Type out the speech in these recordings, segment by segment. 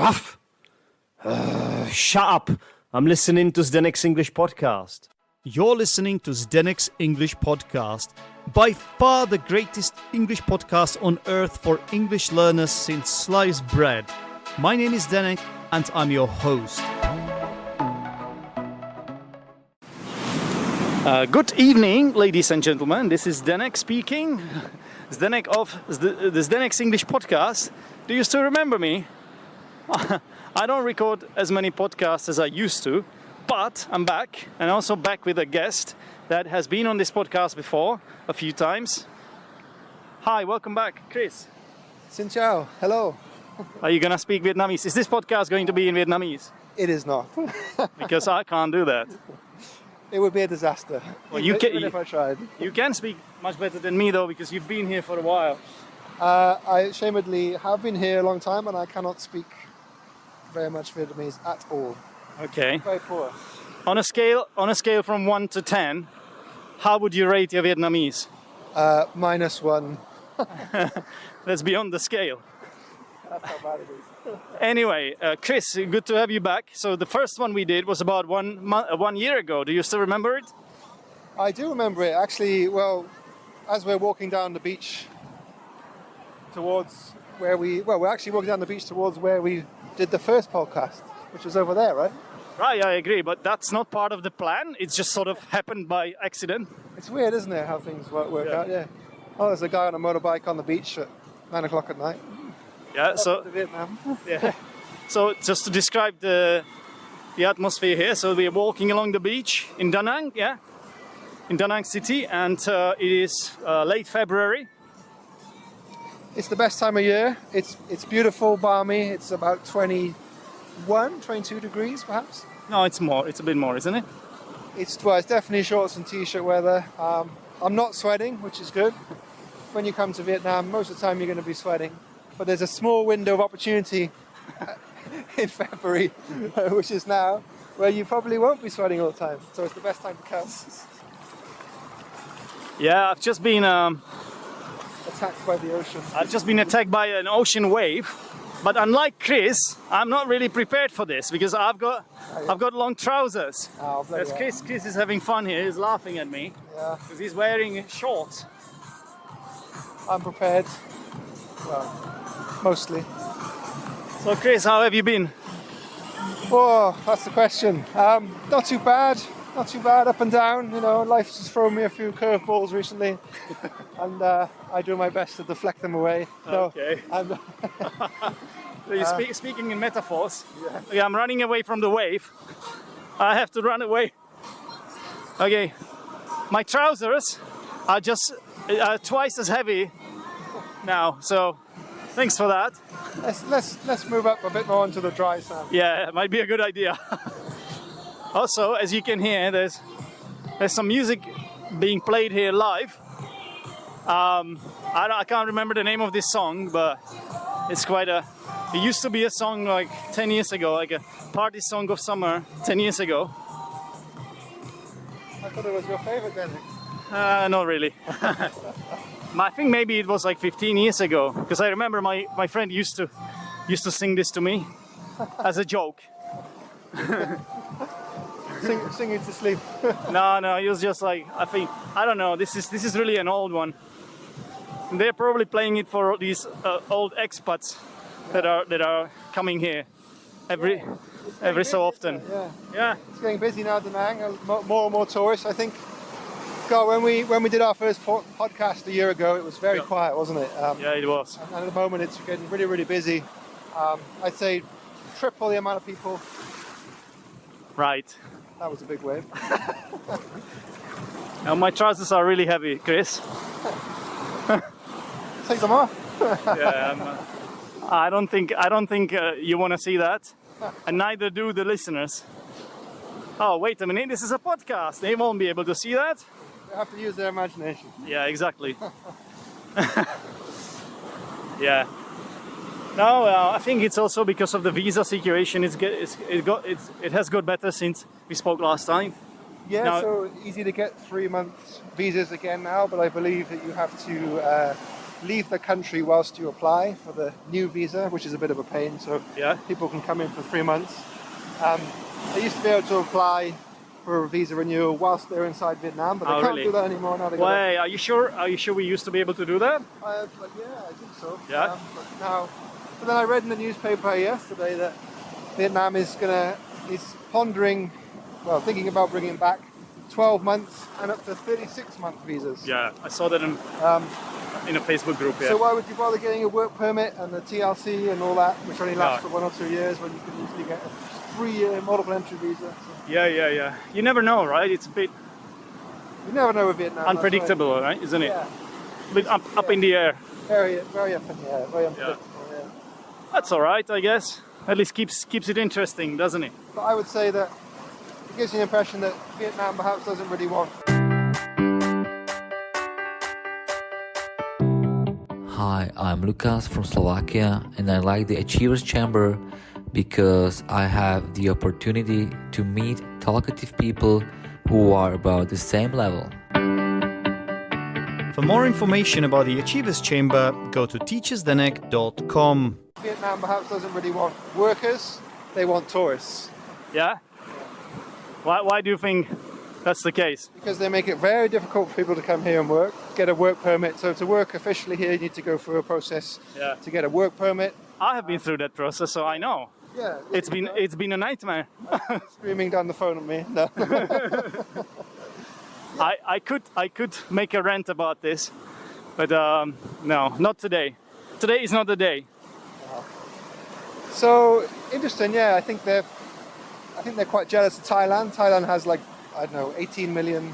Ruff! Shut up! I'm listening to Zdenek's English podcast. You're listening to Zdenek's English podcast, by far the greatest English podcast on earth for English learners since sliced bread. My name is Zdenek and I'm your host. Good evening, ladies and gentlemen. This is Zdenek speaking. Zdenek of the Zdenek's English podcast. Do you still remember me? I don't record as many podcasts as I used to, but I'm back, and also back with a guest that has been on this podcast before a few times. Hi, welcome back, Chris. Xin chào, hello. Are you gonna speak Vietnamese? Is this podcast going to be in Vietnamese? It is not. Because I can't do that. It would be a disaster. Well, even if I tried. You can speak much better than me though, because you've been here for a while. I ashamedly have been here a long time and I cannot speak very much Vietnamese at all. Okay. Very poor. On a scale from 1 to 10, how would you rate your Vietnamese? -1. That's beyond the scale. That's how bad it is. Anyway, Chris, good to have you back. So the first one we did was about 1 year ago. Do you still remember it? I do remember it. Actually, well, as we're walking down the beach towards we're actually walking down the beach towards where we did the first podcast, which was over there, right? Right, I agree, but that's not part of the plan. It's just sort of happened by accident. It's weird, isn't it, how things work out? Yeah. Oh, there's a guy on a motorbike on the beach at 9 o'clock at night. Yeah, so To Vietnam. yeah. So just to describe the atmosphere here, so we're walking along the beach in Da Nang, yeah, in Da Nang city, and it is late February. It's the best time of year. It's beautiful, balmy. It's about 22 degrees, perhaps. No, it's more. It's a bit more, isn't it? It's definitely shorts and t-shirt weather. I'm not sweating, which is good. When you come to Vietnam, most of the time you're going to be sweating. But there's a small window of opportunity in February, which is now, where you probably won't be sweating all the time. So it's the best time to come. Yeah, I've just been Attacked by the ocean. attacked by an ocean wave. But unlike Chris, I'm not really prepared for this because I've got long trousers. Oh, bloody hell. Chris is having fun here. He's laughing at me Yeah, because he's wearing shorts. I'm prepared. Well, mostly. So Chris, how have you been? Oh, that's the question. Not too bad. Not too bad, up and down. You know, life's just thrown me a few curveballs recently, and I do my best to deflect them away. So Okay. I'm, So you're speaking in metaphors. Yeah, I'm running away from the wave. I have to run away. Okay, my trousers are just twice as heavy now. So thanks for that. let's move up a bit more into the dry sand. Yeah, it might be a good idea. Also, as you can hear, there's some music being played here live. I can't remember the name of this song, but it's it used to be a song like 10 years ago, like a party song of summer 10 years ago. I thought it was your favorite then. Not really. I think maybe it was like 15 years ago, because I remember my friend used to sing this to me as a joke. Sing it to sleep. No, he was just like, I don't know, this is really an old one. And they're probably playing it for these old expats that are coming here every so often. Yeah. It's getting busy now, Da Nang. More and more tourists. I think. God, when we did our first podcast a year ago, it was very quiet, wasn't it? Yeah, it was. And at the moment, it's getting really, really busy. I'd say triple the amount of people. Right. That was a big wave. Now my trousers are really heavy, Chris. Take them off. Yeah. I don't think you want to see that, and neither do the listeners. Oh, wait a minute! This is a podcast. They won't be able to see that. They have to use their imagination. Yeah, exactly. Yeah. No, I think it's also because of the visa situation. It has got better since we spoke last time. Yeah, Now, so easy to get 3 months visas again now, but I believe that you have to leave the country whilst you apply for the new visa, which is a bit of a pain. So Yeah. people can come in for 3 months. They used to be able to apply for a visa renewal whilst they're inside Vietnam, but they Oh, can't really? do that anymore now. Wait, are you sure? Are you sure we used to be able to do that? But yeah, I think so. Yeah? But then I read in the newspaper yesterday that Vietnam is pondering, thinking about bringing back 12 months and up to 36-month visas. Yeah, I saw that in a Facebook group. Yeah. So why would you bother getting a work permit and the TLC and all that, which only lasts No. for 1 or 2 years, when you can usually get a 3-year multiple entry visa? So Yeah. You never know, right? It's a bit you never know with Vietnam. that's unpredictable, right? Isn't it? right. A bit up in the air. Very up in the air, very unpredictable. Yeah. That's all right, I guess. At least keeps it interesting, doesn't it? But I would say that it gives you the impression that Vietnam perhaps doesn't really want. Hi, I'm Lukas from Slovakia, and I like the Achievers Chamber because I have the opportunity to meet talkative people who are about the same level. For more information about the Achievers Chamber, go to teachersdenek.com. Vietnam perhaps doesn't really want workers, they want tourists. Yeah? Why do you think that's the case? Because they make it very difficult for people to come here and work, get a work permit. So to work officially here, you need to go through a process Yeah. to get a work permit. I have been through that process, so I know. Yeah, It's been a nightmare. screaming down the phone at me. No. I could make a rant about this, but no, not today. Today is not the day. So interesting, yeah. I think they're quite jealous of Thailand. Thailand has 18 million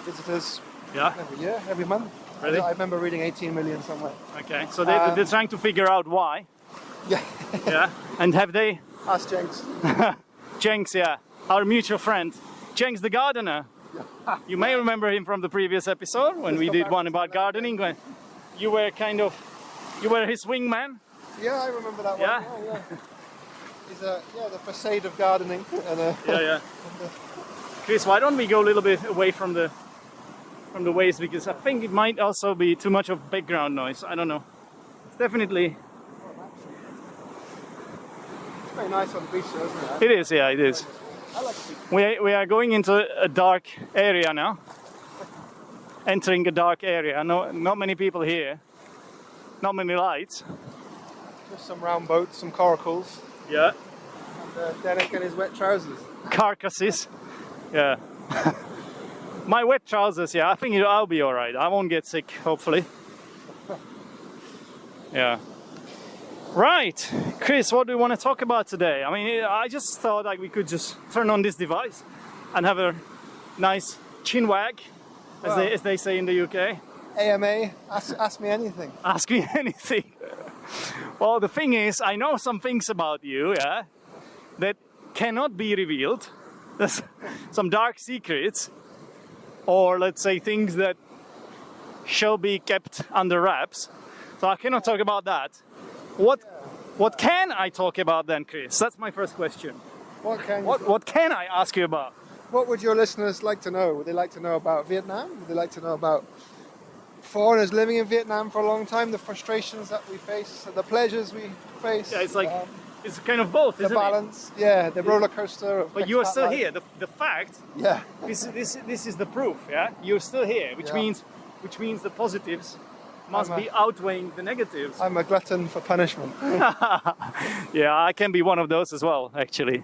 visitors Yeah. every year, every month. Really? I remember reading 18 million somewhere. Okay. So they're trying to figure out why. Yeah. Yeah. And have they? Ask Jenks. Jenks, yeah, our mutual friend, Jenks the gardener. You may remember him from the previous episode when we did one about gardening. When you were his wingman. Yeah, I remember that Yeah? one. Yeah. He's the facade of gardening. And, Yeah. Chris, why don't we go a little bit away from the waves, because I think it might also be too much of background noise. I don't know. It's definitely. It's very nice on the beach, though, isn't it? It is, yeah, it is. I like the beach. We are going into a dark area now. Entering a dark area. No, not many people here. Not many lights. Just some round boats, some coracles, Yeah. and Derek in his wet trousers. Carcasses. Yeah. My wet trousers, yeah, I think I'll be alright. I won't get sick, hopefully. Yeah. Right. Chris, what do we want to talk about today? I mean, I just thought we could just turn on this device and have a nice chin wag, as they say in the UK. AMA, ask me anything. Ask me anything. Well, the thing is, I know some things about you, yeah, that cannot be revealed. There's some dark secrets, or let's say things that shall be kept under wraps. So I cannot talk about that. What can I talk about then, Chris? That's my first question. What can I ask you about? What would your listeners like to know? Would they like to know about Vietnam? Would they like to know about foreigners living in Vietnam for a long time, the frustrations that we face, the pleasures we face? Yeah, it's it's kind of both, the isn't balance, yeah, the roller coaster. Of it? But you are expat still life. here. The fact, Yeah, this is the proof, yeah? You're still here, which Yeah. means the positives must I'm a- be outweighing the negatives. I'm a glutton for punishment. Yeah, I can be one of those as well, actually.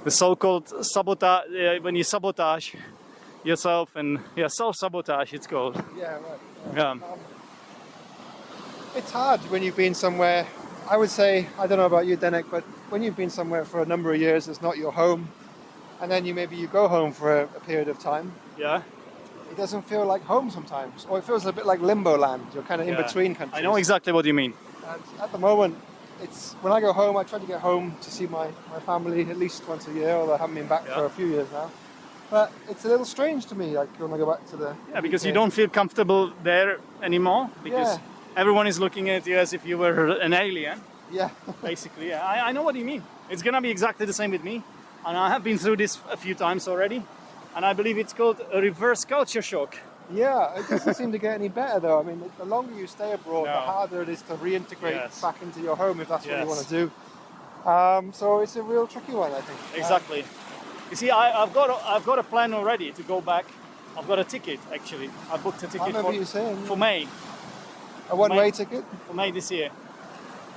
The so-called sabotage, when you sabotage yourself, and self-sabotage it's called. Yeah, right. Yeah. It's hard when you've been somewhere. I would say, I don't know about you, Denek, but when you've been somewhere for a number of years, it's not your home, and then you go home for a period of time. Yeah. It doesn't feel like home sometimes, or it feels a bit like limbo land. You're kind of in Yeah. between countries. I know exactly what you mean. And at the moment, it's when I go home, I try to get home to see my family at least once a year, although I haven't been back Yeah. for a few years now. But it's a little strange to me, like when I go back to the Yeah, because you UK. don't feel comfortable there anymore, because Yeah. everyone is looking at you as if you were an alien, Yeah, basically. Yeah, I know what you mean. It's gonna be exactly the same with me, and I have been through this a few times already, and I believe it's called a reverse culture shock. Yeah, it doesn't seem to get any better though. I mean, the longer you stay abroad, No. the harder it is to reintegrate Yes. back into your home if that's what you Yes. want to do. So it's a real tricky one, I think. Exactly. You see, I've got a plan already to go back. I've got a ticket actually. I booked a I ticket remember you saying for May a one-way May- ticket. for May this year.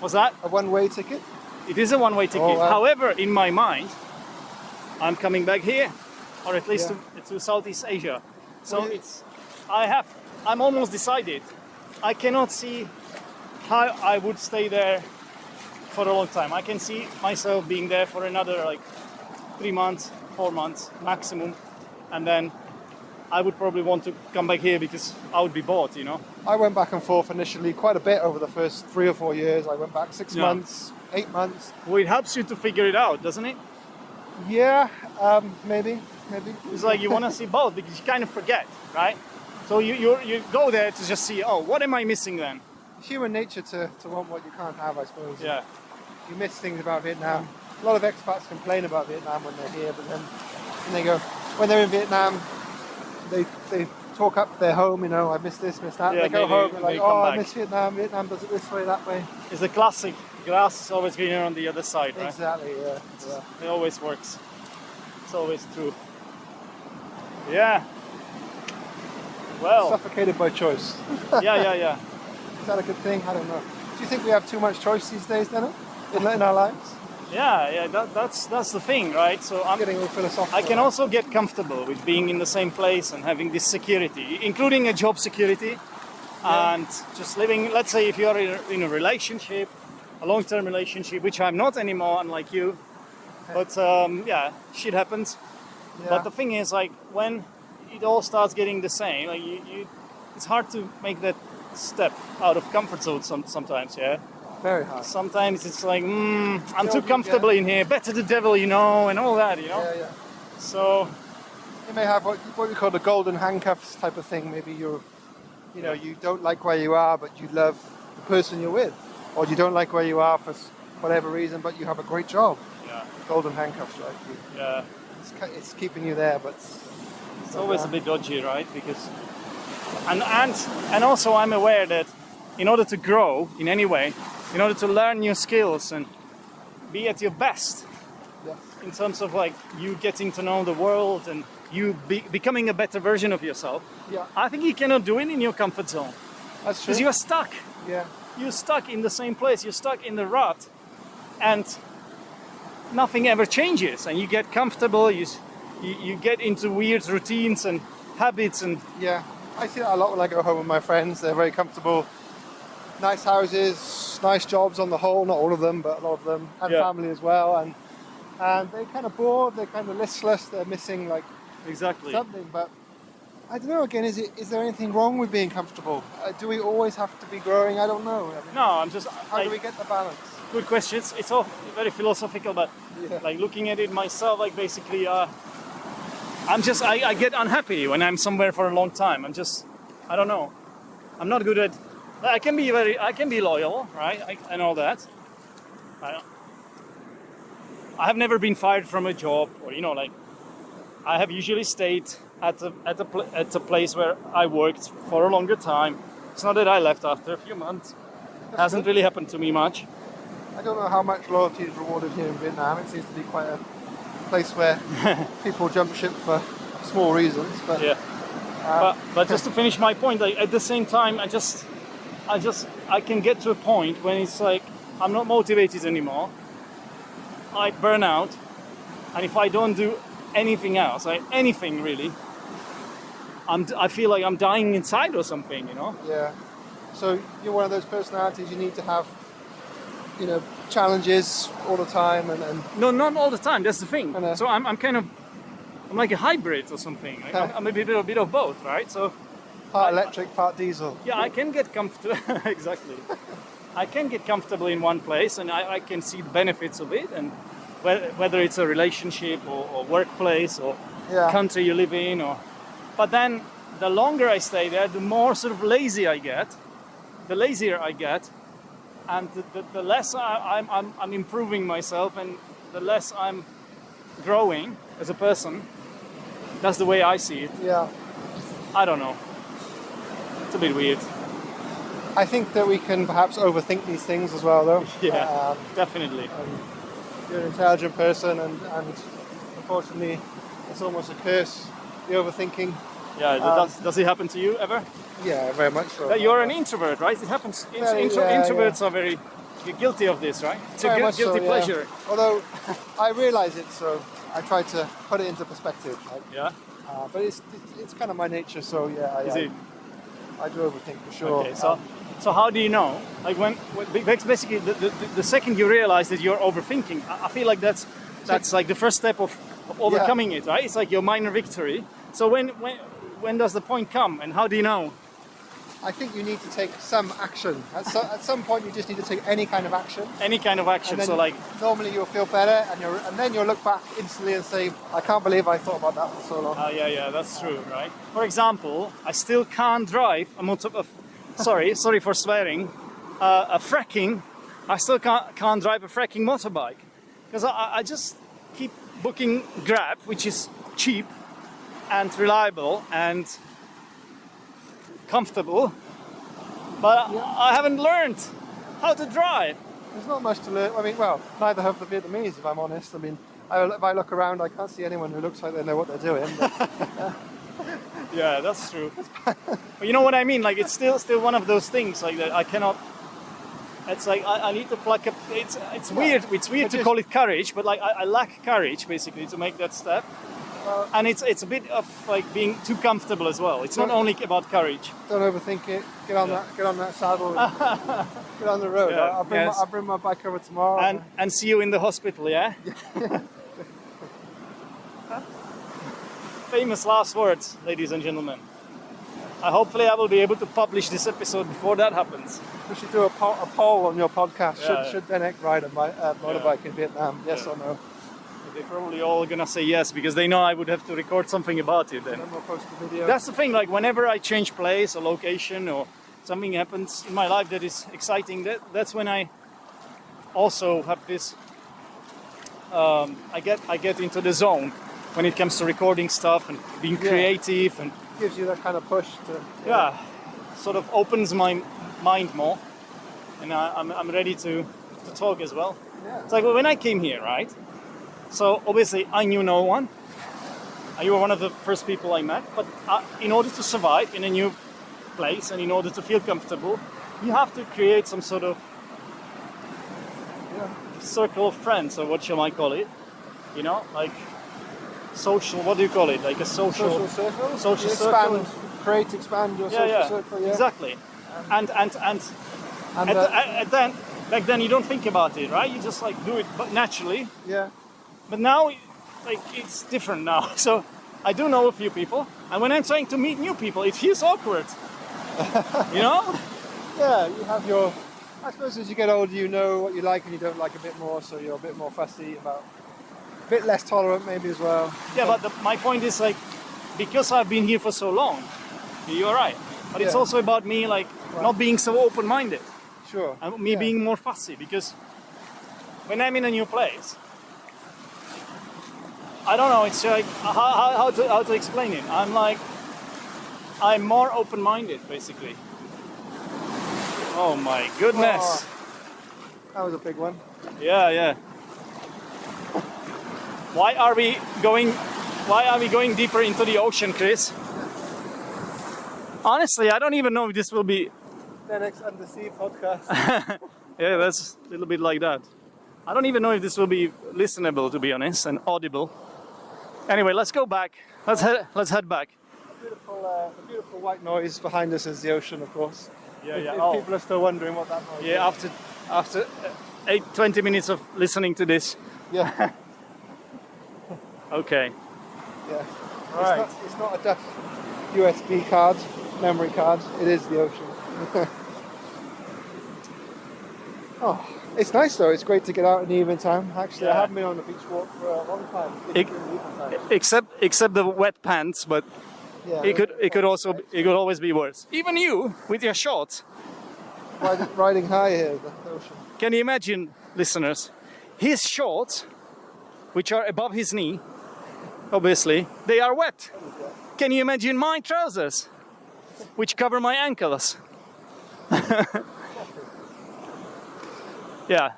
Was that? A one-way ticket. It is a one-way ticket. Oh, wow. However, in my mind, I'm coming back here, or at least Yeah. to Southeast Asia. So Well, I'm almost decided. I cannot see how I would stay there for a long time. I can see myself being there for another like 3 months, 4 months maximum, and then I would probably want to come back here because I would be bored, you know. I went back and forth initially quite a bit over the first 3 or 4 years. I went back 6 Yeah. months, 8 months. Well, it helps you to figure it out, doesn't it? Yeah, maybe. It's like you want to see both because you kind of forget, right? So you go there to just see, oh, what am I missing then? Human nature to want what you can't have, I suppose. Yeah, You miss things about Vietnam. A lot of expats complain about Vietnam when they're here, but then when they're in Vietnam, they talk up their home, you know, I miss this, miss that. Yeah, they go they home do, and like, they come oh, I back. miss Vietnam. Vietnam does it this way, that way. it's the classic. Grass is always greener on the other side, right? Exactly, yeah. It always works. It's always true. Yeah. Well, Suffocated by choice. yeah. Is that a good thing? I don't know. Do you think we have too much choice these days, then, in our lives? Yeah. That's the thing, right? So I'm getting a little philosophical. I can also get comfortable with being in the same place and having this security, including a job security, and just living. Let's say if you are in a relationship, a long-term relationship, which I'm not anymore, unlike you. But shit happens. Yeah. But the thing is, like, when it all starts getting the same, like it's hard to make that step out of comfort zone sometimes. Yeah. Very hard. Sometimes it's like, I'm Yeah, too comfortable in here. Better the devil, you know, and all that, you know. Yeah. So You may have what we call the golden handcuffs type of thing. Maybe you don't like where you are, but you love the person you're with, or you don't like where you are for whatever reason, but you have a great job. yeah, Golden handcuffs, right? yeah. It's keeping you there, but It's always a bit dodgy, right? Because and also I'm aware that in order to grow in any way, in order to learn new skills and be at your best Yeah. in terms of like you getting to know the world and you becoming a better version of yourself, Yeah, I think you cannot do it in your comfort zone that's true. because you're stuck. Yeah, You're stuck in the same place. You're stuck in the rut, and nothing ever changes. And you get comfortable. You get into weird routines and habits, and yeah. I see that a lot when I go home with my friends. They're very comfortable. Nice houses, nice jobs on the whole. Not all of them, but a lot of them, and Yeah. family as well. And they're kind of bored. They're kind of listless. They're missing like exactly. something. But I don't know. Again, is there anything wrong with being comfortable? Do we always have to be growing? I don't know. I mean, No, I'm just. how do we get the balance? Good questions. It's all very philosophical, but Yeah. like looking at it myself, like basically, I get unhappy when I'm somewhere for a long time. I don't know. I'm not good at. I can be loyal, right? I know that. I have never been fired from a job, or like, I have usually stayed at a place where I worked for a longer time. It's not that I left after a few months. Hasn't really happened to me much. I don't know how much loyalty is rewarded here in Vietnam. It seems to be quite a place where people jump ship for small reasons. But Yeah. But just to finish my point, like, at the same time, I can get to a point when it's like I'm not motivated anymore. I burn out, and if I don't do anything else, like anything really, I feel like I'm dying inside or something, you know. yeah, so you're one of those personalities. You need to have, challenges all the time, and No, not all the time. That's the thing. I know. So I'm like a hybrid or something. Like, I'm a bit of both, right? So part electric, part diesel. yeah, I can get comfortable. Exactly. I can get comfortable in one place, and I can see the benefits of it, and whether it's a relationship or workplace or Yeah. country you live in, but then the longer I stay there, the more sort of lazy I get, the lazier I get, and the less I'm improving myself, and the less I'm growing as a person. That's the way I see it. Yeah, I don't know. It's a bit weird. I think that we can perhaps overthink these things as well, though. Yeah, definitely. You're an intelligent person, and unfortunately, it's almost a curse, the overthinking. Yeah, does it happen to you ever? Yeah, very much so. You're an introvert, right? It happens. Introverts are very guilty of this, right? It's Very a much guilty so, yeah. pleasure. Although I realise it, so I try to put it into perspective. Like, Yeah. but it's kind of my nature, so yeah, Is it? I do overthink for sure. Okay, so how do you know? Like when basically the second you realize that you're overthinking, I feel like that's like the first step of overcoming it, right? It's like your minor victory. So when does the point come, and how do you know? I think you need to take some action. At some point, you just need to take any kind of action. Any kind of action. And then So like, normally you'll feel better, and then you'll look back instantly and say, "I can't believe I thought about that for so long." yeah, that's true, right? For example, I still can't drive a sorry for swearing. A fracking. I still can't drive a fracking motorbike because I just keep booking Grab, which is cheap and reliable and comfortable, but I haven't learned how to drive. There's not much to learn. I mean, well, neither have the Vietnamese, if I'm honest. I mean, if I look around, I can't see anyone who looks like they know what they're doing. But, Yeah, that's true. But you know what I mean? Like it's still one of those things like that I cannot. It's like I need to pluck up. It's weird. It's weird to call it courage, but like I lack courage basically to make that step. And it's a bit of like being too comfortable as well. It's not only about courage. don't overthink it. Get on that saddle. And get on the road. Yeah, I'll bring my bike over tomorrow. And see you in the hospital, yeah? Famous last words, ladies and gentlemen. Hopefully I will be able to publish this episode before that happens. we should do a poll on your podcast. Yeah, Should Denek ride a motorbike in Vietnam? Yes or no? They're probably all gonna say yes because they know I would have to record something about it then. Then we'll post the video. That's the thing, like whenever I change place or location or something happens in my life that is exciting, that's when I also have this, I get into the zone when it comes to recording stuff and being creative and gives you that kind of push to. sort of opens my mind more and I'm ready to talk as well. Yeah. It's like when I came here, right? So obviously I knew no one. You were one of the first people I met, but in order to survive in a new place and in order to feel comfortable, you have to create some sort of circle of friends, or what shall I call it? You know, like social, what do you call it? Like a social circle? Social You circle. expand your social circle, yeah. Exactly. And then back then you don't think about it, right? You just like do it but naturally. Yeah. But now, like, it's different now. So I do know a few people, and when I'm trying to meet new people, it feels awkward. You know? Yeah, you have your. I suppose as you get older, you know what you like and you don't like a bit more, so you're a bit more fussy about. A bit less tolerant, maybe as well. Yeah, but my point is like, because I've been here for so long, you're right. But it's also about me like not being so open-minded, Sure. and me being more fussy. Because when I'm in a new place, I don't know. It's like how to explain it. I'm more open-minded, basically. Oh my goodness! Oh, that was a big one. Yeah. Why are we going deeper into the ocean, Chris? Honestly, I don't even know if this will be. Denek's Undersea podcast. Yeah, that's a little bit like that. I don't even know if this will be listenable, to be honest, and audible. Anyway, let's go back. Let's head back. The beautiful white noise behind us is the ocean, of course. Yeah. If Oh, people are still wondering what that noise yeah. is. After 20 minutes of listening to this. Yeah. Okay. Yeah. Right. It's not a Dutch USB card, memory card. It is the ocean. Oh, it's nice though. It's great to get out in the evening time. Actually, I haven't been on the beach walk for a long time. Except the wet pants, but Yeah, it could always be worse. Even you with your shorts. riding high here, the ocean. Can you imagine, listeners? His shorts, which are above his knee, obviously, they are wet. Can you imagine my trousers? which cover my ankles. Yeah.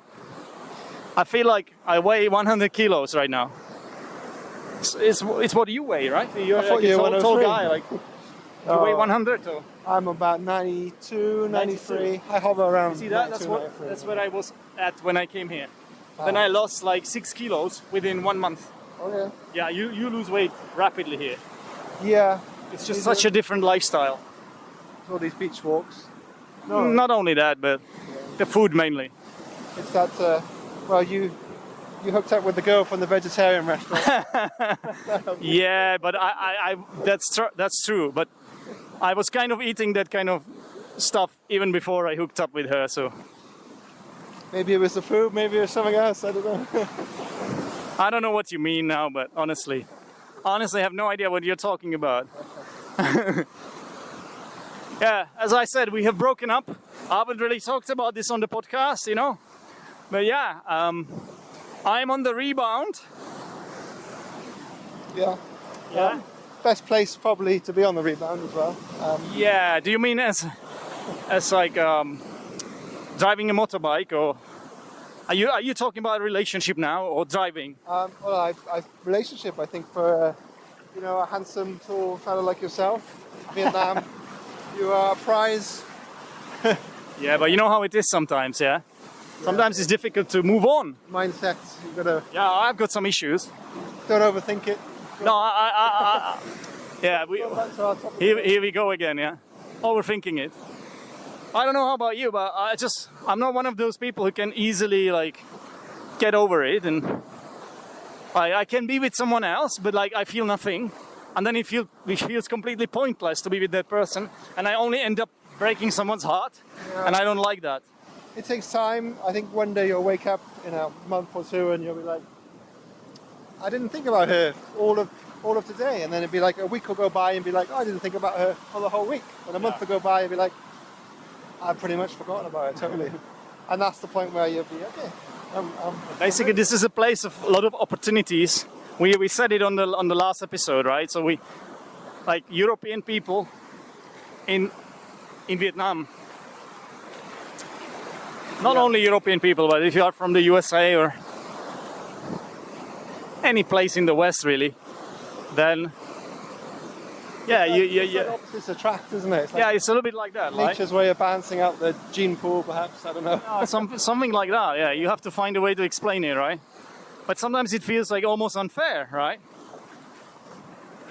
I feel like I weigh 100 kilos right now. It's what you weigh, right? You're I thought like you a were tall 103. guy. Like, you weigh 100 or? I'm about 92, 93. I hover around. See that? 92, 93. That's what I was at when I came here. Then I lost like 6 kilos within 1 month. Oh yeah. Yeah, you lose weight rapidly here. Yeah. It's just such a different lifestyle. All these beach walks. Not only that, but the food mainly. It's that. Well, you hooked up with the girl from the vegetarian restaurant. Yeah, but I that's true. But I was kind of eating that kind of stuff even before I hooked up with her. So Maybe it was the food. Maybe it was something else. I don't know. I don't know what you mean now, but honestly, I have no idea what you're talking about. Yeah, as I said, we have broken up. I haven't really talked about this on the podcast, you know. But yeah, I'm on the rebound. Yeah. Yeah. Best place probably to be on the rebound as well. Yeah. Do you mean as like driving a motorbike, or are you talking about a relationship now or driving? Well, relationship. I think for a handsome, tall fellow like yourself, Vietnam, you are a prize. Yeah, but you know how it is sometimes. Yeah. Sometimes it's difficult to move on. Mindset. You gotta Yeah, I've got some issues. don't overthink it. No, yeah, Back to our topic. here we go again, yeah. Overthinking it. I don't know how about you, but I'm not one of those people who can easily like get over it, and I can be with someone else, but like I feel nothing, and then it feels completely pointless to be with that person, and I only end up breaking someone's heart, and I don't like that. It takes time. I think one day you'll wake up in a month or two and you'll be like, I didn't think about her all of today. And then it'd be like a week will go by and be like, oh, I didn't think about her for the whole week. And a month will go by and be like, I've pretty much forgotten about her totally. And that's the point where you'll be, okay. Basically, this is a place of a lot of opportunities. We said it on the last episode, right? So we, like European people in Vietnam, not only European people, but if you are from the USA or any place in the West, really, then yeah, It's opposites attract, isn't it? It's like yeah, it's a little bit like that, right? nature's way of balancing out the gene pool, perhaps. I don't know. Something like that. Yeah, you have to find a way to explain it, right? But sometimes it feels like almost unfair, right?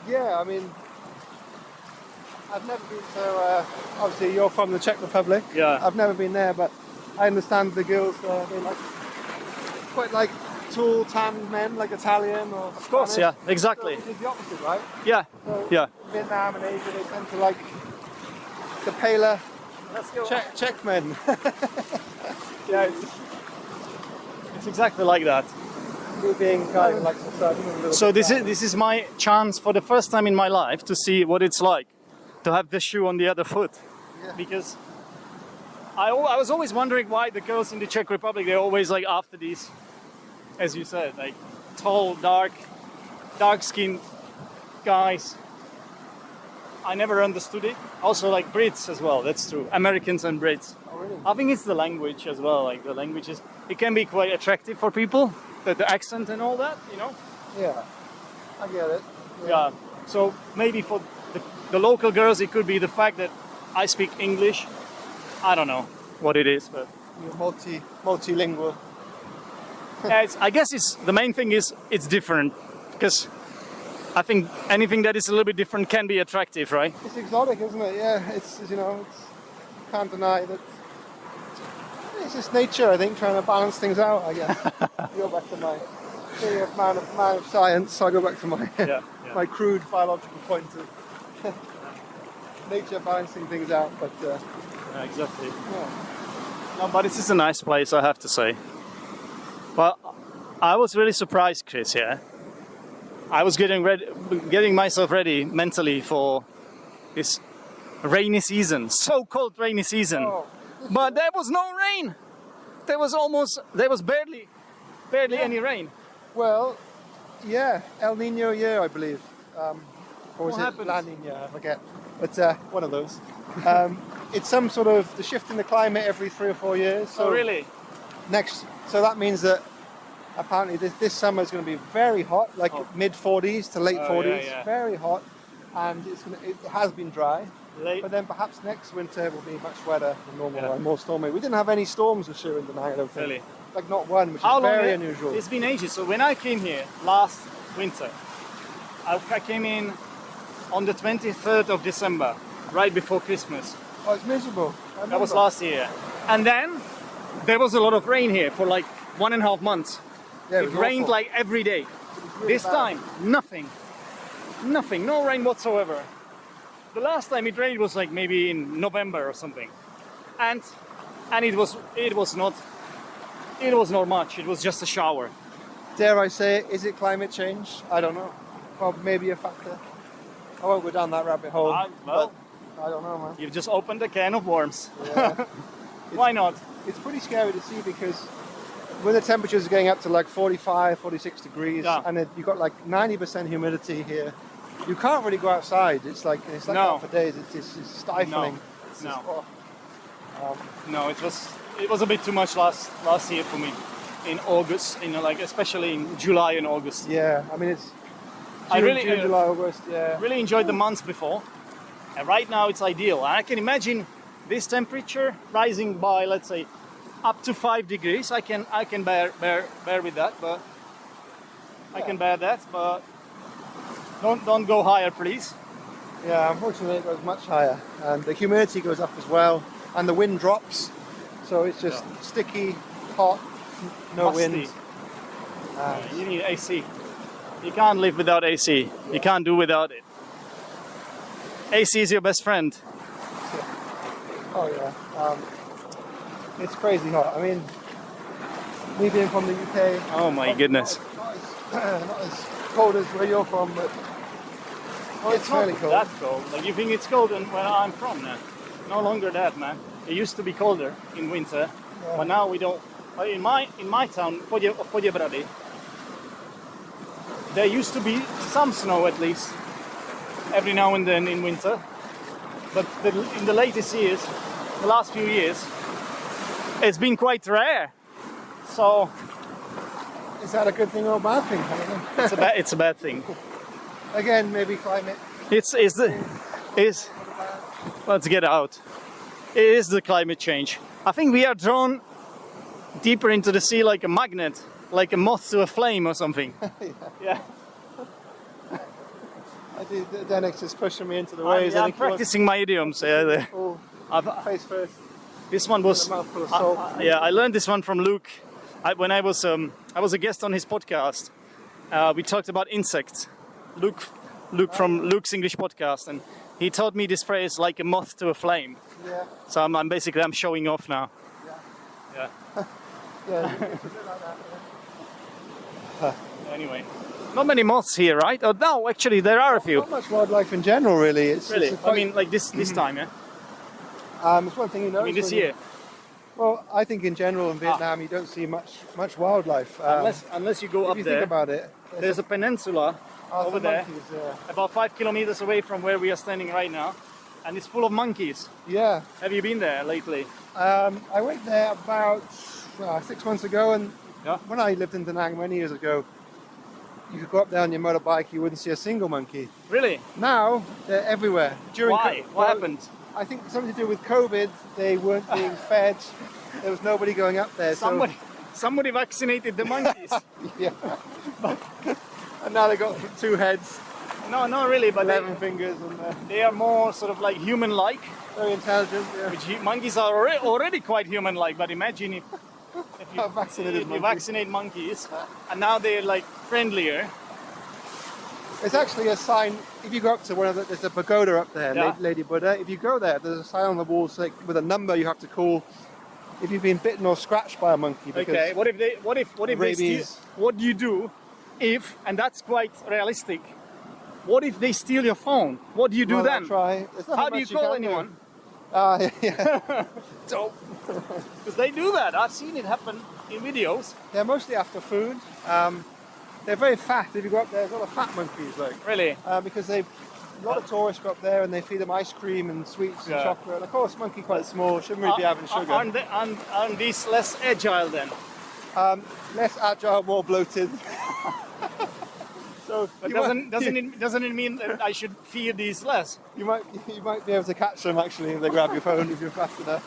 Yeah, I mean, I've never been to. Obviously, you're from the Czech Republic. Yeah. I've never been there, but I understand the girls. They like quite like tall, tan men, like Italian or. Of course, yeah, exactly. Which is the opposite, right? Yeah, So yeah. Vietnam and Asia, they tend to like the paler Czech men. Yeah, it's exactly like that. You being kind of like the sun. and a little So bit this is my chance for the first time in my life to see what it's like to have the shoe on the other foot, because I was always wondering why the girls in the Czech Republic, they're always like after these, as you said, like tall, dark-skinned guys. I never understood it. Also like Brits as well, that's true. Americans and Brits. Oh, really? I think it's the language as well, like the language it can be quite attractive for people, the accent and all that, you know? Yeah, I get it. Yeah. So maybe for the local girls, it could be the fact that I speak English. I don't know what it is, but You're multilingual. yeah, I guess the main thing is it's different, because I think anything that is a little bit different can be attractive, right? It's exotic, isn't it? Yeah, it's can't deny that. It's just nature, I think, trying to balance things out. I guess. Go back to my man of science. So I go back to my Yeah. my crude biological point of nature balancing things out. But Yeah, exactly. yeah. No, but this is a nice place, I have to say. Well, I was really surprised, Chris. Yeah, I was getting myself ready mentally for this rainy season, so-called rainy season. Oh, But there was no rain. There was barely any rain. well, yeah, El Nino year, I believe. Or was What it happened? La Nina? I forget. but one of those. It's some sort of the shift in the climate every 3 or 4 years. So Oh, really? so that means that apparently this summer is going to be very hot, like mid 40s to late Oh, 40s, yeah. very hot, and it has been dry. Late. But then perhaps next winter will be much wetter than normal Yeah. and more stormy. We didn't have any storms this year in Danang, I don't think. Really? Like not one, which How is long? very unusual. It's been ages. So when I came here last winter, I came in on the 23rd of December, right before Christmas. Oh, it's miserable. That was last year. And then there was a lot of rain here for like 1.5 months. Yeah, It was rained awful. like every day. It was really This bad. time, nothing. Nothing, no rain whatsoever. The last time it rained was like maybe in November or something. And it was not much. It was just a shower. Dare I say it, is it climate change? I don't know. Well, maybe a factor. I won't go down that rabbit hole. Well, but I don't know, man. you've just opened a can of worms. Yeah. Why not? It's pretty scary to see because when the temperatures are going up to like 45, 46 degrees, Yeah. and you've got like 90% humidity here, you can't really go outside. It's like No. that for days. It's stifling. No. It's No. just, oh. No, it was a bit too much last year for me. In August, like especially in July and August. Yeah, I mean it's I June, really- June, July, August. Yeah. Really enjoyed the months before, and right now it's ideal. I can imagine this temperature rising by, let's say, up to 5 degrees. I can bear with that, but I can bear that, but don't go higher, please. Yeah, unfortunately it goes much higher, and the humidity goes up as well, and the wind drops, so it's just sticky, hot, no Musty. wind. You need AC. You can't live without AC. You can't do without it. AC is your best friend. Oh yeah, it's crazy hot. I mean, me being from the UK. Oh my goodness. Not as cold as where you're from, but it's not fairly cold. that cold. Like you think it's cold and where I'm from now. No longer that, man. It used to be colder in winter, but now we don't. In my town, of Podjebrady, there used to be some snow at least every now and then in winter, but in the latest years, the last few years, it's been quite rare. So Is that a good thing or a bad thing? I don't know. it's a bad thing. Again, maybe climate. Let's get out. It is the climate change. I think we are drawn deeper into the sea like a magnet, like a moth to a flame or something. Yeah. I think Denix is pushing me into the I'm, waves. yeah, I I'm think he wants practicing my idioms. Yeah, to fall I've, face first. this one was. A mouthful of salt. Yeah, I learned this one from Luke. When I was a guest on his podcast. We talked about insects. Luke from Luke's English podcast, and he taught me this phrase like a moth to a flame. Yeah, So I'm basically showing off now. Yeah. yeah. It's a bit like that. Anyway, not many moths here, right? Oh, no, actually there are a few. Not much wildlife in general, really. It's Really? It's I mean, like this time, yeah. it's one thing you know. I mean, this year, Well, I think in general in Vietnam you don't see much wildlife. unless you go if up you there, think about it, there's a peninsula over some there, monkeys, about 5 kilometers away from where we are standing right now, and it's full of monkeys. yeah. Have you been there lately? I went there about 6 months ago, and Yeah. when I lived in Da Nang many years ago, you could go up there on your motorbike, you wouldn't see a single monkey. Really? Now they're everywhere. Why? What well, happened? I think something to do with COVID. They weren't being fed. There was nobody going up there. Somebody vaccinated the monkeys. So, yeah. And now they got 2 heads, No, not really, but 11 fingers, and they are more sort of like human-like. very intelligent. Yeah. Which monkeys are already quite human-like, but imagine if you, Vaccinated if you monkeys. vaccinate monkeys, and now they're like friendlier. It's actually a sign. If you go up to there's a pagoda up there, Yeah. Lady Buddha. If you go there, there's a sign on the wall with a number you have to call if you've been bitten or scratched by a monkey. Because Okay, what if they steal? rabies. What do you do if, and that's quite realistic, what if they steal your phone? What do you do well, then? I'll try. There's nothing How do you much call can do. anyone? Yeah. Because they do that. I've seen it happen in videos. They're mostly after food. They're very fat. If you go up there, there's a lot of fat monkeys, like Really? because they A lot of tourists go up there and they feed them ice cream and sweets and Yeah. chocolate. And of course, monkey quite small, shouldn't really be having sugar. Aren't these less agile then? Less agile, more bloated. So But you doesn't it mean that I should feed these less? you might be able to catch them actually if they grab your phone if you're fast enough.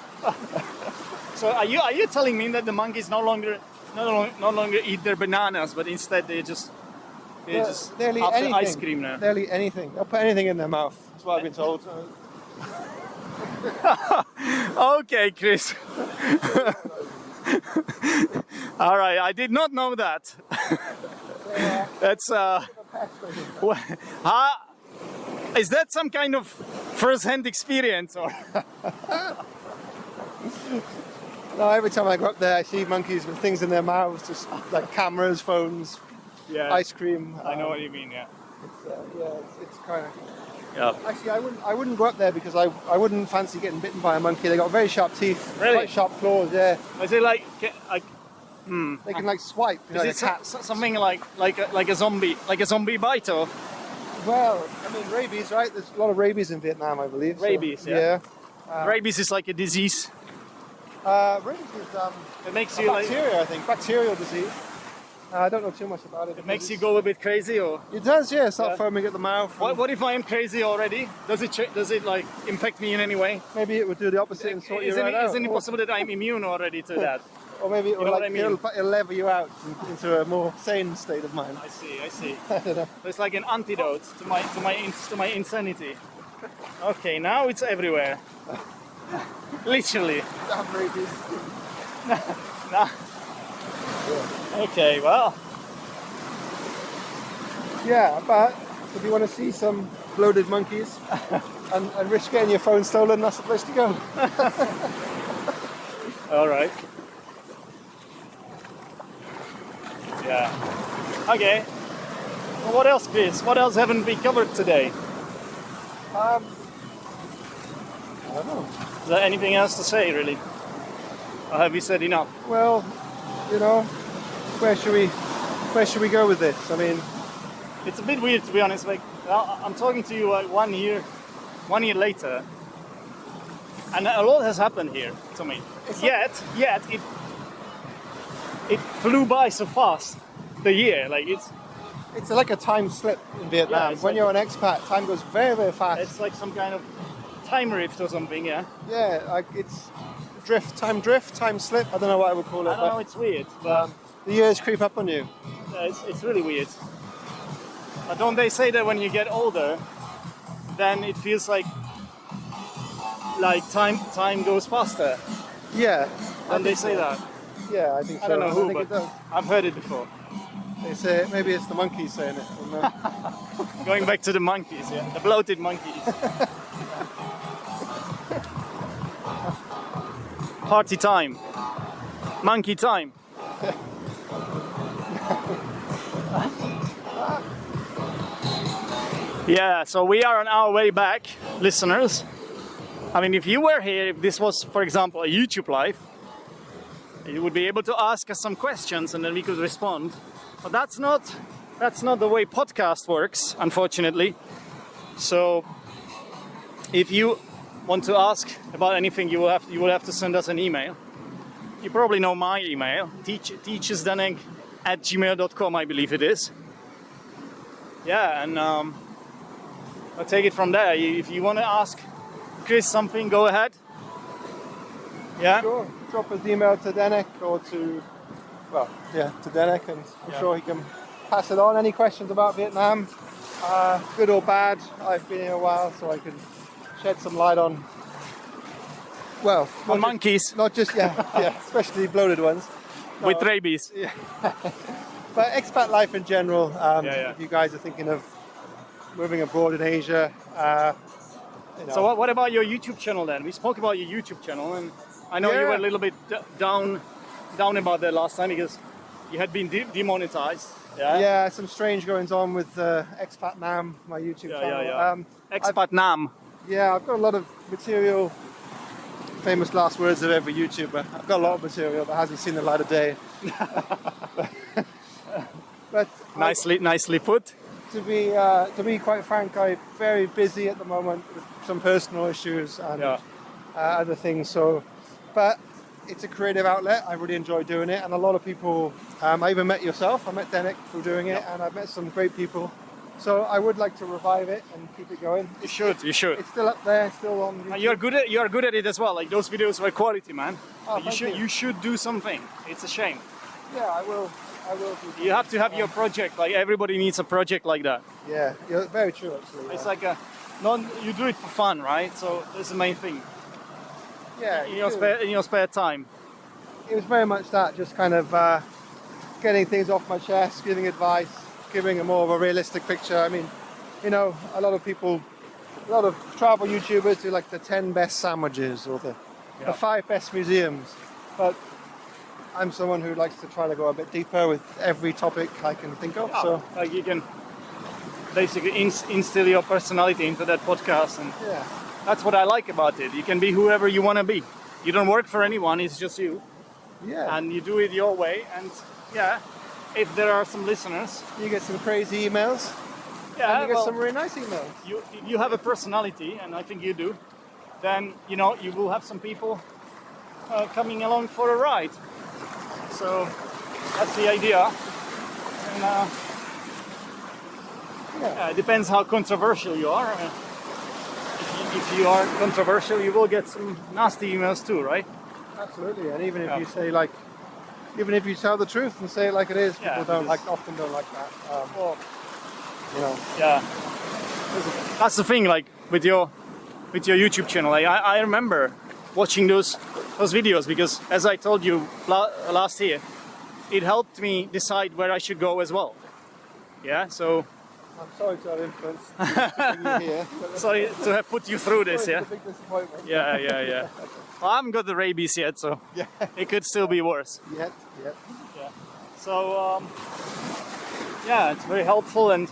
So are you telling me that the monkeys no longer eat their bananas, but instead they just They'll eat after anything. ice cream now? They'll eat anything. They'll put anything in their mouth. That's what I've been told. Okay, Chris. All right, I did not know that. That's is that some kind of first-hand experience or? No, every time I go up there, I see monkeys with things in their mouths, just like cameras, phones, Yeah, ice cream. I know what you mean. Yeah. It's kind of. Yeah. Actually, I wouldn't go up there because I wouldn't fancy getting bitten by a monkey. They got very sharp teeth, Really? quite sharp claws. Yeah, Is it like they can like swipe. You know, is like it a cat. something like a zombie bite or? Well, I mean rabies, right? There's a lot of rabies in Vietnam, I believe. Rabies, yeah. Yeah. Rabies is like a disease. Rabies is It makes a you like, bacteria, I think, bacterial disease. I don't know too much about it. it makes you go a bit crazy or? It does, yeah. Start Yeah. foaming at the mouth. and What if I am crazy already? Does it like impact me in any way? Maybe it would do the opposite and sort you right out. Isn't it possible that I'm immune already to that? Or maybe it You will know what like I mean? it'll level you out into a more sane state of mind. I see. I don't know. It's like an antidote to my insanity. Okay, now it's everywhere. Literally. Damn rabies. Okay, well, Yeah, but if you want to see some bloated monkeys and risk getting your phone stolen, that's the place to go. all right. Yeah. Okay. Well, what else, Chris? What else haven't we covered today? I don't know. Is there anything else to say, really? Or have we said enough? Well, you know, where should we go with this? I mean, It's a bit weird, to be honest. Like, I'm talking to you like 1 year later, and a lot has happened here to me. Yet it flew by so fast. The year, like it's like a time slip in Vietnam. Yeah, it's when like- you're an expat, time goes very, very fast. it's like some kind of time rift or something. Yeah. Yeah, like it's drift, time slip. I don't know what I would call it. I don't know. but It's weird, but the years creep up on you. it's really weird. But don't they say that when you get older, then it feels like time goes faster? Yeah. And they say that. Yeah, I think so. I don't know who, think it but does. I've heard it before. They say maybe it's the monkeys saying it. I don't know. Going back to the monkeys, yeah, the bloated monkeys. Party time, monkey time. Yeah, so we are on our way back, listeners. I mean, if you were here, if this was, for example, a YouTube live, you would be able to ask us some questions and then we could respond. But that's not the way podcast works, unfortunately. So if you want to ask about anything, you will have to send us an email. You probably know my email, teachesdenning@gmail.com, I believe it is. Yeah, and I'll take it from there. If you want to ask Chris something, go ahead. Yeah. Sure. Drop his email to Denek or to Denek, and I'm Yeah. sure he can pass it on. Any questions about Vietnam, good or bad? I've been here a while, so I can shed some light on. Well, On monkeys not just especially bloated ones. with rabies. But expat life in general. Yeah. If you guys are thinking of moving abroad in Asia, So what about your YouTube channel then? We spoke about your YouTube channel, and I know you Yeah. were a little bit down about that last time because you had been demonetized. Yeah, some strange goings on with Expat Nam, my YouTube channel. Yeah. Expat Nam. Yeah, I've got a lot of material. Famous last words of every YouTuber. I've got a lot of material that hasn't seen the light of day. But Nicely put. To be quite frank, I'm very busy at the moment with some personal issues and other things. So, but it's a creative outlet. I really enjoy doing it, and a lot of people. I even met yourself. I met Denik through doing it, and I've met some great people. So I would like to revive it and keep it going. You should. It's still up there, still on YouTube. You're good at it as well. Like those videos were quality, man. Oh, You should do something. It's a shame. Yeah, I will. Do You have to have your project. Like everybody needs a project like that. Yeah, you're very true actually. It's like you do it for fun, right? So that's the main thing. yeah, In you your do. spare time. It was very much that, just kind of getting things off my chest, giving advice, giving a more of a realistic picture. I mean, you know, a lot of travel YouTubers do like the 10 best sandwiches or the 5 best museums, but I'm someone who likes to try to go a bit deeper with every topic I can think of. So like you can basically instill your personality into that podcast, and yeah, that's what I like about it. You can be whoever you want to be. You don't work for anyone. It's just you. yeah. And you do it your way, and if there are some listeners, You get some crazy emails, and you get some really nice emails. you have a personality, and I think you do, then you will have some people coming along for a ride. So that's the idea, and it depends how controversial you are. If you are controversial, you will get some nasty emails too, right? Absolutely, and even if you say like, even if you tell the truth and say it like it is, people often don't like that. You know. Yeah, that's the thing. Like with your YouTube channel, I remember watching those videos because, as I told you last year, it helped me decide where I should go as well. Yeah, so I'm sorry to have influenced you here. sorry to have put you through this. It's Yeah, a big disappointment. yeah. Well, I haven't got the rabies yet, so it could still be worse. Yet. So it's very helpful,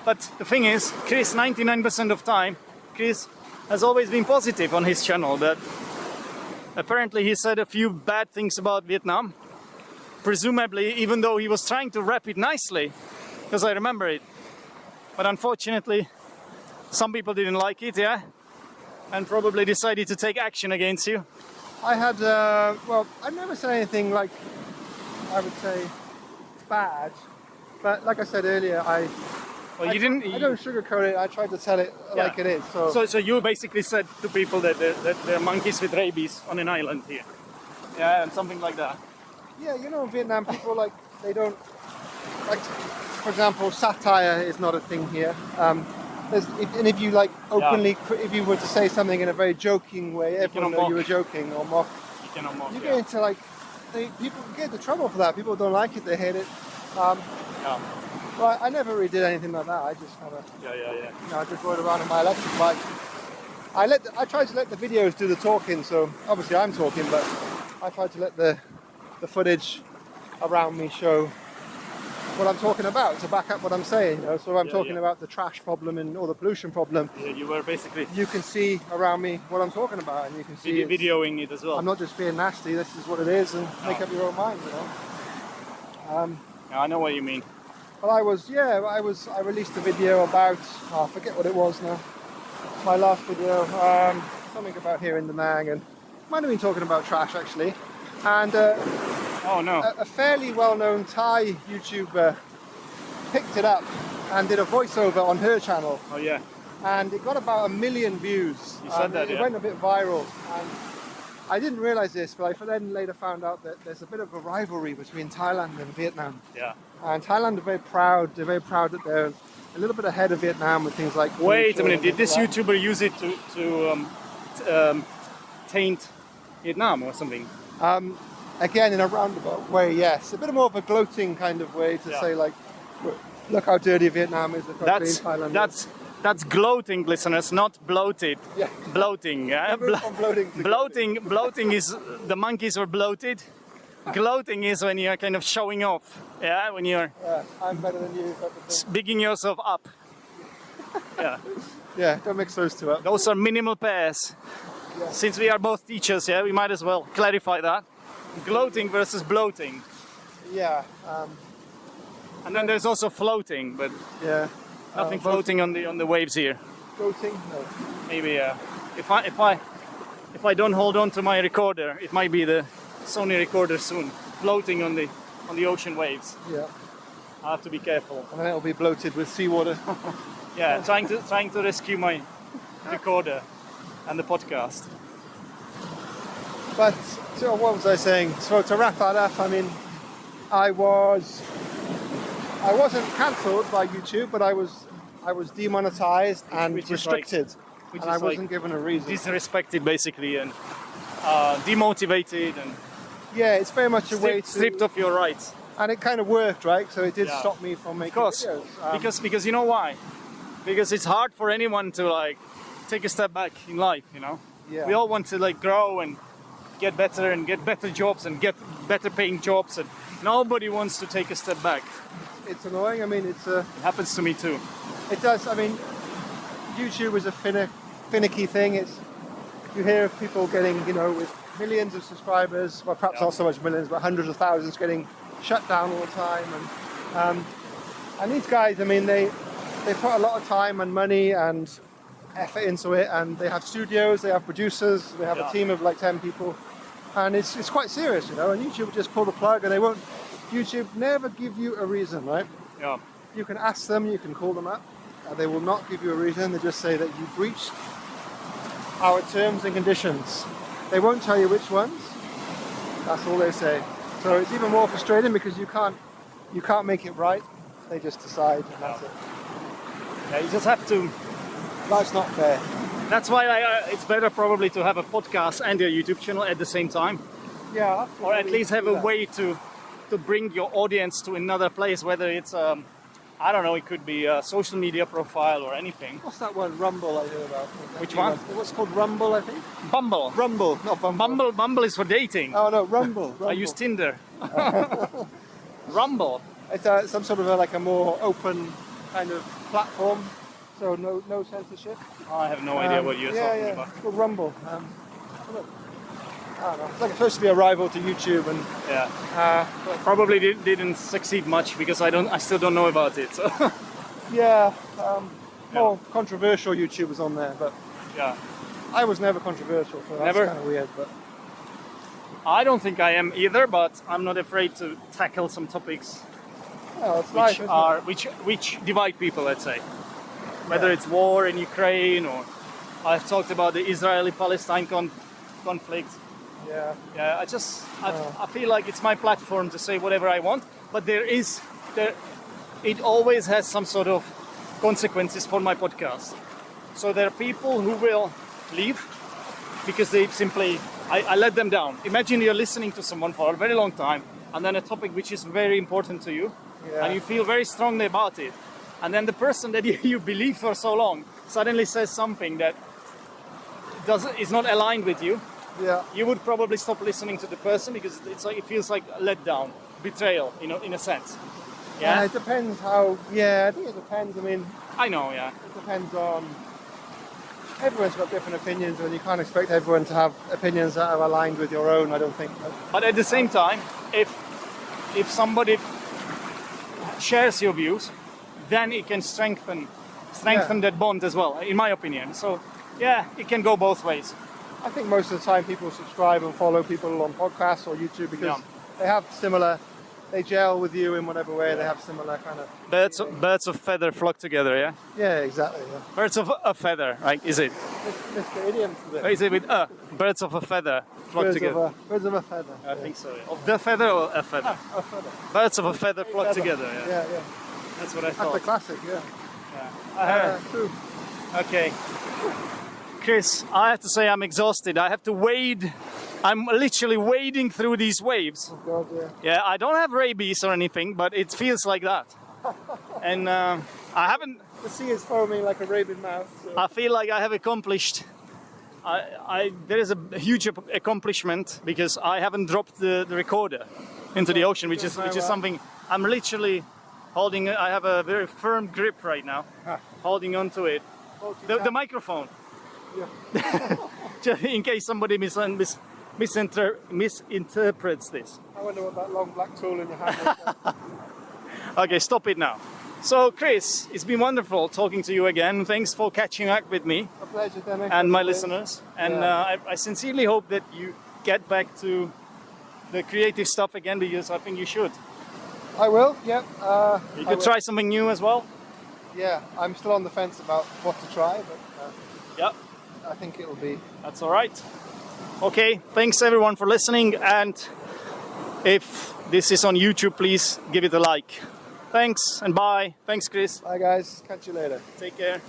but the thing is, Chris, 99% of time, Chris has always been positive on his channel. But apparently, he said a few bad things about Vietnam. Presumably, even though he was trying to wrap it nicely, because I remember it. But unfortunately, some people didn't like it, and probably decided to take action against you. I had, I've never said anything like, I would say, bad. But like I said earlier, I don't sugarcoat it. I tried to tell it like it is. So you basically said to people that there are monkeys with rabies on an island here. Yeah, and something like that. Yeah, you know, in Vietnam, people they don't, for example, satire is not a thing here. If you openly, if you were to say something in a very joking way, everyone know you were joking or mock. You cannot mock. You get into people get into trouble for that. People don't like it; they hate it. Well, I never really did anything like that. I just kind of, I just rode around on my electric bike. I tried to let the videos do the talking. So obviously I'm talking, but I tried to let the footage around me show what I'm talking about to back up what I'm saying. So I'm talking about the trash problem or the pollution problem. Yeah, you were basically. You can see around me what I'm talking about, and you can see videoing it as well. I'm not just being nasty. This is what it is, and make up your own mind. I know what you mean. But I released a video about, I forget what it was now. My last video, something about here in Da Nang, and might have been talking about trash actually. And a fairly well-known Thai YouTuber picked it up and did a voiceover on her channel. Oh yeah. And it got about 1 million views. You said that, It went a bit viral. And I didn't realize this, but I then later found out that there's a bit of a rivalry between Thailand and Vietnam. Yeah. And Thailand are very proud. They're very proud that they're a little bit ahead of Vietnam with things like. Wait a minute. Did this YouTuber use it to taint Vietnam or something? Again, in a roundabout way, yes. A bit more of a gloating kind of way to say look how dirty Vietnam is. Look how clean Thailand is. That's gloating, listeners, not bloated. Yeah. Bloating. Yeah. Bloating is the monkeys are bloated. Gloating is when you're kind of showing off. Yeah, when you're. Yeah, I'm better than you. Bigging yourself up. Yeah. Yeah, don't mix those two up. Those are minimal pairs. Yeah. Since we are both teachers, we might as well clarify that. Gloating versus bloating. Yeah. And then there's also floating, but. Yeah. Nothing floating on the waves here. Floating? No. Maybe if I don't hold on to my recorder, it might be the Sony recorder soon, floating on the ocean waves. Yeah. I have to be careful. And then it'll be bloated with seawater. Yeah, trying to rescue my recorder and the podcast. But so what was I saying? So to wrap that up, I mean, I wasn't cancelled by YouTube, but I was demonetized and Which is like- restricted, which and is I wasn't like given a reason. Disrespected basically and demotivated and Yeah, it's very much a way to, stripped of your rights. and it kind of worked, right? So it did Yeah. stop me from making Of course, videos. because you know why? Because it's hard for anyone to like take a step back in life. You know, Yeah. we all want to like grow and get better and get better jobs and get better paying jobs, and nobody wants to take a step back. It's annoying. I mean, it Happens to me too. does. I mean, YouTube is a finicky thing. You hear of people getting, with millions of subscribers, well, perhaps Yeah. not so much millions, but hundreds of thousands getting shut down all the time. And these guys, I mean, they put a lot of time and money and effort into it, and they have studios, they have producers, they have Yeah. a team of like 10 people, and it's quite serious, And YouTube will just pull the plug, and they won't. YouTube never give you a reason, right? Yeah, You can ask them, you can call them up. They will not give you a reason. They just say that you breached our terms and conditions. They won't tell you which ones. That's all they say. So it's even more frustrating because you can't make it right. They just decide, and that's it. yeah. You just have to. Life's not fair. That's why it's better probably to have a podcast and a YouTube channel at the same time, Yeah. or at least have do a that. way to bring your audience to another place, whether it's I don't know, it could be a social media profile or anything. What's that one? Rumble, I hear about. Which one? What's it called? Rumble, I think. Bumble. Rumble, not Bumble. Bumble is for dating. Oh no, Rumble. I use Tinder. Rumble. It's some sort of like a more open kind of platform, so no censorship. I have no idea what you're talking about. It's called Rumble. I don't know. It's like supposed to be a rival to YouTube, and Yeah. Probably didn't succeed much because I still don't know about it. So more controversial YouTubers on there, but yeah. I was never controversial, so that's Never? kind of weird. But I don't think I am either, but I'm not afraid to tackle some topics it's life, which isn't it? which divide people, let's say. Whether it's war in Ukraine or I've talked about the Israeli-Palestine conflict. Yeah. Yeah, I feel like it's my platform to say whatever I want, but it always has some sort of consequences for my podcast. So there are people who will leave because they simply, I let them down. Imagine you're listening to someone for a very long time, and then a topic which is very important to you, Yeah. and you feel very strongly about it, and then the person that you believe for so long suddenly says something that is not aligned with you. Yeah. You would probably stop listening to the person because it feels like a letdown, betrayal, in a sense. Yeah, It depends how. Yeah, I think it depends. I mean, I know. Yeah, it depends on. Everyone's got different opinions, and you can't expect everyone to have opinions that are aligned with your own. I don't think. but at the same time, if somebody shares your views, then it can strengthen Yeah. that bond as well, in my opinion. So yeah, it can go both ways. I think most of the time people subscribe and follow people on podcasts or YouTube because Yeah. they have similar. They gel with you in whatever way. They have similar kind of. Birds of feather flock together. Yeah, Yeah, exactly. Yeah. birds of a feather, right? Is it? Mr. Idiom for Or is it with birds of a feather flock together? Birds of a feather. I think so. Yeah. Of the feather or a feather? A feather. Birds of a feather flock Feather. together. Yeah. Yeah, yeah. That's what I That's a thought. classic. Yeah. True. Okay. Chris, I have to say I'm exhausted. I have to wade. I'm literally wading through these waves. God, yeah. Yeah, I don't have rabies or anything, but it feels like that. And I haven't. The sea is foaming like a rabid mouth. So. I feel like I have accomplished. There is a huge accomplishment because I haven't dropped the recorder into the ocean, which is something I'm literally holding. I have a very firm grip right now, holding onto it. The microphone. Yeah. Just in case somebody misinterprets this. I wonder what that long black tool in your hand is. Okay, stop it now. So, Chris, it's been wonderful talking to you again. Thanks for catching up with me A pleasure, Dennis. and my listeners. And Yeah. I sincerely hope that you get back to the creative stuff again, because I think you should. I will, yeah. You I could will. try something new as well. Yeah, I'm still on the fence about what to try, but Yeah, I think it'll be. that's all right. Okay, thanks everyone for listening. And if this is on YouTube, please give it a like. Thanks and bye. Thanks, Chris. Bye, guys. Catch you later. Take care.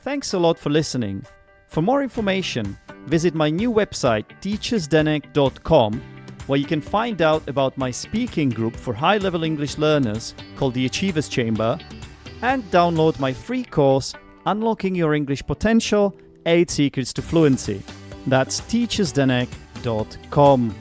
Thanks a lot for listening. For more information, visit my new website, teachersdenek.com, where you can find out about my speaking group for high-level English learners called the Achievers Chamber, and download my free course, Unlocking Your English Potential, 8 Secrets to Fluency. That's teachersdenek.com.